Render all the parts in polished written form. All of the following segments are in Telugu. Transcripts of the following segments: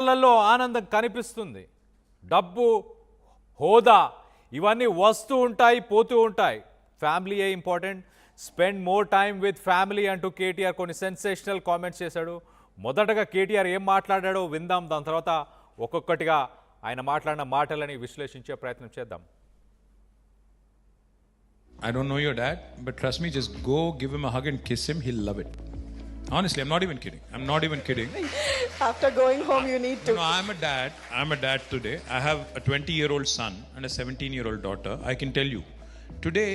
లలో ఆనందం కనిపిస్తుంది. డబ్బు, హోదా ఇవన్నీ వస్తూ ఉంటాయి, పోతూ ఉంటాయి. ఫ్యామిలీయే important. Spend more time with family అంటూ కేటీఆర్ కొన్ని సెన్సేషనల్ కామెంట్స్ చేశాడు. మొదటగా కేటీఆర్ ఏం మాట్లాడాడో విందాం. దాని తర్వాత ఒక్కొక్కటిగా ఆయన మాట్లాడిన మాటలని విశ్లేషించే ప్రయత్నం చేద్దాం. I don't know your dad, but trust me, just go give him a hug and kiss him. He'll love it. Honestly, I'm not even kidding. I'm not even kidding. After going home, you need to. No, I'm a dad. I'm a dad today. I have a 20-year-old son and a 17-year-old daughter. I can tell you, today,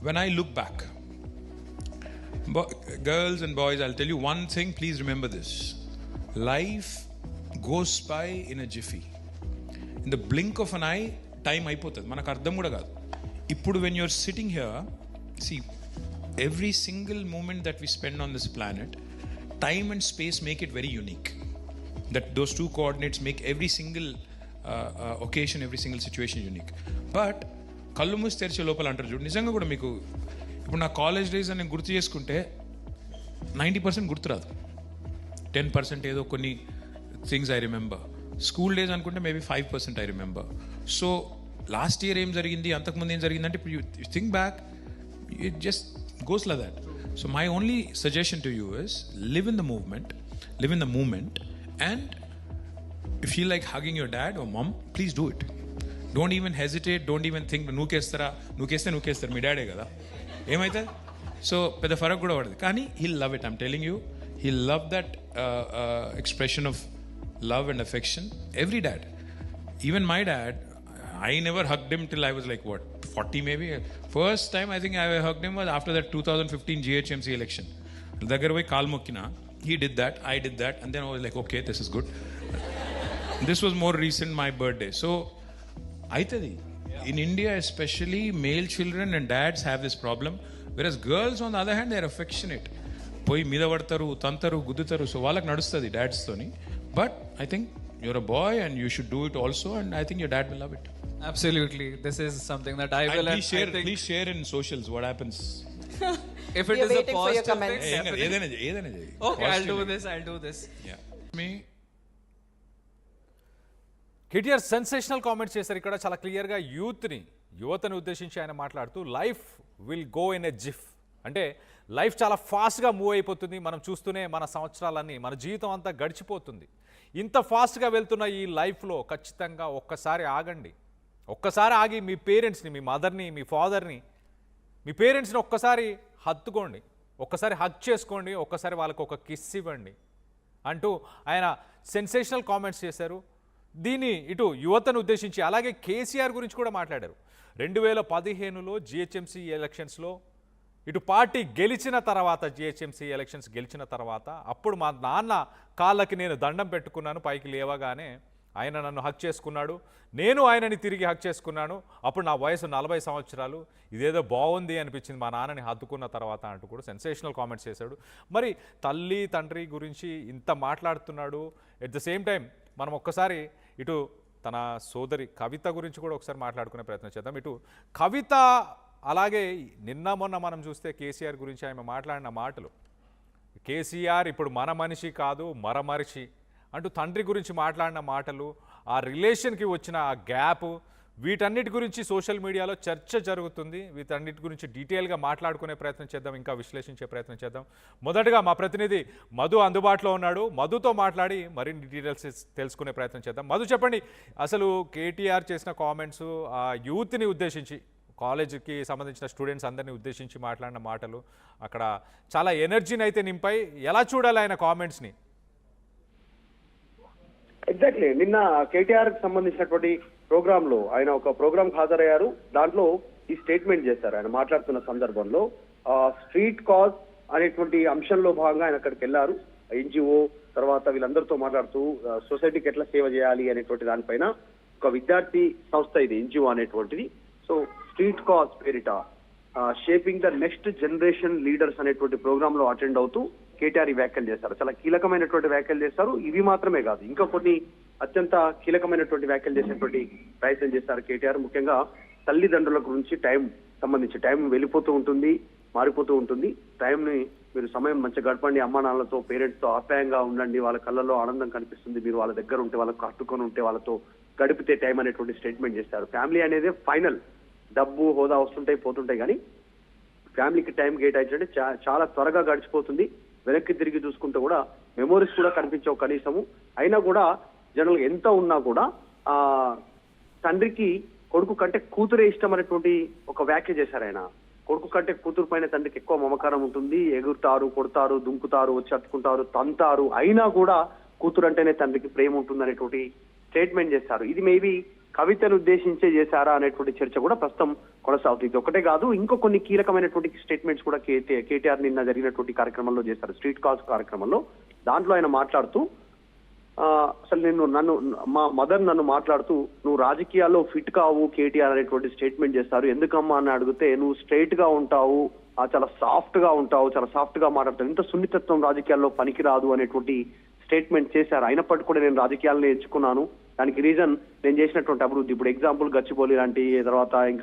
when I look back, girls and boys, I'll tell you one thing. Please remember this. Life goes by in a jiffy. In the blink of an eye, time అయిపోతుంది. మనకు అర్థం కూడా కాదు. ఇప్పుడు when you're sitting here, see, every single moment that we spend on this planet, time and space make it very unique. That those two coordinates make every single occasion, every single situation unique. But కళ్ళు మూసి తెరిచే లోపల అంటారు చూడు, నిజంగా కూడా మీకు ఇప్పుడు నా కాలేజ్ డేస్ అని గుర్తు చేసుకుంటే 90% గుర్తురాదు. 10% ఏదో కొన్ని things I remember. School days అనుకుంటే maybe 5% I remember. So last year ఏం జరిగింది, అంతకుముందు ఏం జరిగిందంటే ఇప్పుడు you think back, it just goes like that. So my only suggestion to you is live in the movement, live in the moment, and if you like hugging your dad or mom, please do it. Don't even hesitate, don't even think nu kestara మీ డాడే కదా ఏమైతే. సో పెద్ద ఫరక్ కూడా పడదు, కానీ he'll love it. I'm telling you, he'll love that expression of love and affection. Every dad, even my dad, I never hugged him till I was like what, 40 maybe. First time I think I hugged him was after that 2015 GHMC election. దగ్గర పోయి call మొక్కినా. He did that, I did that, and then I was like, okay, this is good. This was more recent, my birthday. So aitadi. In India especially, male children and dads have this problem, whereas girls on the other hand, they are affectionate. పోయి మీద పడతారు, తంతారు, గుద్దుతారు. సో వాళ్ళకి నడుస్తుంది డాడ్స్ తోని. But I think you're a boy and you should do it also, and I think your dad will love it. Absolutely, this is something that I will. Please share in socials what happens. If it We are is a waiting for your positive thing, comments. ఏదైనా చేయి. okay, I'll do this. Yeah. Me. KTR sensational comments చేశారు. ఇక్కడ చాలా క్లియర్గా యువతని ఉద్దేశించి ఆయన మాట్లాడుతూ life will go in a GIF అంటే లైఫ్ చాలా ఫాస్ట్గా మూవ్ అయిపోతుంది. మనం చూస్తూనే మన సంవత్సరాలన్నీ, మన జీవితం అంతా గడిచిపోతుంది. ఇంత ఫాస్ట్గా వెళ్తున్న ఈ లైఫ్లో ఖచ్చితంగా ఒక్కసారి ఆగండి. ఒక్కసారి ఆగి మీ పేరెంట్స్ని, మీ మదర్ని, మీ ఫాదర్ని, మీ పేరెంట్స్ని ఒక్కసారి హత్తుకోండి, ఒక్కసారి హగ్ చేసుకోండి, ఒక్కసారి వాళ్ళకు ఒక కిస్ ఇవ్వండి అంటూ ఆయన సెన్సేషనల్ కామెంట్స్ చేశారు. దీన్ని ఇటు యువతను ఉద్దేశించి అలాగే కేసీఆర్ గురించి కూడా మాట్లాడారు. 2015లో జిహెచ్ఎంసీ ఎలక్షన్స్లో ఇటు పార్టీ గెలిచిన తర్వాత, జిహెచ్ఎంసీ ఎలక్షన్స్ గెలిచిన తర్వాత అప్పుడు మా నాన్న కాళ్ళకి నేను దండం పెట్టుకున్నాను. పైకి లేవగానే ఆయన నన్ను హక్ చేసుకున్నాడు, నేను ఆయనని తిరిగి హక్ చేసుకున్నాను. అప్పుడు నా వయసు 40 సంవత్సరాలు. ఇదేదో బాగుంది అనిపించింది మా నాన్నని హత్తుకున్న తర్వాత అంటూ కూడా సెన్సేషనల్ కామెంట్స్ చేశాడు. మరి తల్లి తండ్రి గురించి ఇంత మాట్లాడుతున్నాడు. ఎట్ ద సేమ్ టైం మనం ఒక్కసారి ఇటు తన సోదరి కవిత గురించి కూడా ఒకసారి మాట్లాడుకునే ప్రయత్నం చేద్దాం. ఇటు కవిత అలాగే నిన్న మొన్న మనం చూస్తే కేసీఆర్ గురించి ఆమె మాట్లాడిన మాటలు, కేసీఆర్ ఇప్పుడు మన మనిషి కాదు మరమనిషి అంటూ తండ్రి గురించి మాట్లాడిన మాటలు, ఆ రిలేషన్కి వచ్చిన ఆ గ్యాప్, వీటన్నిటి గురించి సోషల్ మీడియాలో చర్చ జరుగుతుంది. వీటన్నిటి గురించి డీటెయిల్గా మాట్లాడుకునే ప్రయత్నం చేద్దాం, ఇంకా విశ్లేషించే ప్రయత్నం చేద్దాం. మొదటగా మా ప్రతినిధి మధు అందుబాటులో ఉన్నాడు. మధుతో మాట్లాడి మరిన్ని డీటెయిల్స్ తెలుసుకునే ప్రయత్నం చేద్దాం. మధు, చెప్పండి, అసలు కేటీఆర్ చేసిన కామెంట్స్ ఆ యూత్ని ఉద్దేశించి, కాలేజీకి సంబంధించిన స్టూడెంట్స్ అందరినీ ఉద్దేశించి మాట్లాడిన మాటలు అక్కడ చాలా ఎనర్జీని అయితే నింపాయి. ఎలా చూడాలి ఆయన కామెంట్స్ని? ఎగ్జాక్ట్లీ. నిన్న కేటీఆర్ కి సంబంధించినటువంటి ప్రోగ్రామ్ లో ఆయన ఒక ప్రోగ్రామ్ హాజరయ్యారు. దాంట్లో ఈ స్టేట్మెంట్ చేశారు. ఆయన మాట్లాడుతున్న సందర్భంలో స్ట్రీట్ కాజ్ అనేటువంటి అంశంలో భాగంగా ఆయన అక్కడికి వెళ్ళారు. ఎన్జిఓ తర్వాత వీళ్ళందరితో మాట్లాడుతూ సొసైటీకి ఎట్లా సేవ చేయాలి అనేటువంటి దానిపైన ఒక విద్యార్థి సంస్థ ఇది ఎన్జిఓ అనేటువంటిది. సో స్ట్రీట్ కాజ్ పేరిట shaping the next generation leaders అనేటువంటి ప్రోగ్రామ్ లో అటెండ్ అవుతూ కేటీఆర్ ఈ వ్యాఖ్యలు చేశారు. చాలా కీలకమైనటువంటి వ్యాఖ్యలు చేస్తారు. ఇవి మాత్రమే కాదు, ఇంకా కొన్ని అత్యంత కీలకమైనటువంటి వ్యాఖ్యలు చేసేటువంటి ప్రయత్నం చేశారు కేటీఆర్. ముఖ్యంగా తల్లిదండ్రుల గురించి సంబంధించి టైం వెళ్ళిపోతూ ఉంటుంది, మారిపోతూ ఉంటుంది. టైంని మీరు సమయం మంచిగా గడపండి, అమ్మా నాన్నలతో పేరెంట్స్తో ఆప్యాయంగా ఉండండి, వాళ్ళ కళ్ళల్లో ఆనందం కనిపిస్తుంది, మీరు వాళ్ళ దగ్గర ఉంటే, వాళ్ళకు హత్తుకొని ఉంటే, వాళ్ళతో గడిపితే టైం అనేటువంటి స్టేట్మెంట్ చేశారు. ఫ్యామిలీ అనేది ఫైనల్, డబ్బు హోదా వస్తుంటాయి పోతుంటాయి, కానీ ఫ్యామిలీకి టైం కేటాయించండి, చాలా త్వరగా గడిచిపోతుంది. వెనక్కి తిరిగి చూసుకుంటే కూడా మెమోరీస్ కూడా కనిపించవు కనీసము. అయినా కూడా జనరల్ ఎంత ఉన్నా కూడా ఆ తండ్రికి కొడుకు కంటే కూతురే ఇష్టం అనేటువంటి ఒక వ్యాఖ్య చేశారు ఆయన. కొడుకు కంటే కూతురు పైన తండ్రికి ఎక్కువ మమకారం ఉంటుంది, ఎగురుతారు, కొడతారు, దుంకుతారు, వచ్చి అట్టుకుంటారు, తంతారు, అయినా కూడా కూతురు అంటేనే తండ్రికి ప్రేమ ఉంటుంది అనేటువంటి స్టేట్మెంట్ చేశారు. ఇది మేబీ కవితను ఉద్దేశించే చేశారా అనేటువంటి చర్చ కూడా ప్రస్తుతం కొనసాగుతుంది. ఇది ఒకటే కాదు, ఇంకో కొన్ని కీలకమైనటువంటి స్టేట్మెంట్స్ కూడా కేటీఆర్ నిన్న జరిగినటువంటి కార్యక్రమంలో చేశారు, స్ట్రీట్ కాల్స్ కార్యక్రమంలో. దాంట్లో ఆయన మాట్లాడుతూ అసలు మా మదర్ నన్ను మాట్లాడుతూ నువ్వు రాజకీయాల్లో ఫిట్ కావు కేటీఆర్ అనేటువంటి స్టేట్మెంట్ చేస్తారు. ఎందుకమ్మా అని అడిగితే నువ్వు స్ట్రైట్ గా ఉంటావు, చాలా సాఫ్ట్ గా ఉంటావు, చాలా సాఫ్ట్ గా మాట్లాడతావు, ఇంత సున్నితత్వం రాజకీయాల్లో పనికిరాదు అనేటువంటి స్టేట్మెంట్ చేశారు. అయినప్పటికీ కూడా నేను రాజకీయాలను ఎంచుకున్నాను, దానికి రీజన్ నేను చేసినటువంటి అభివృద్ధి. ఇప్పుడు ఎగ్జాంపుల్ గచ్చిబౌలి లాంటి, తర్వాత ఇంకా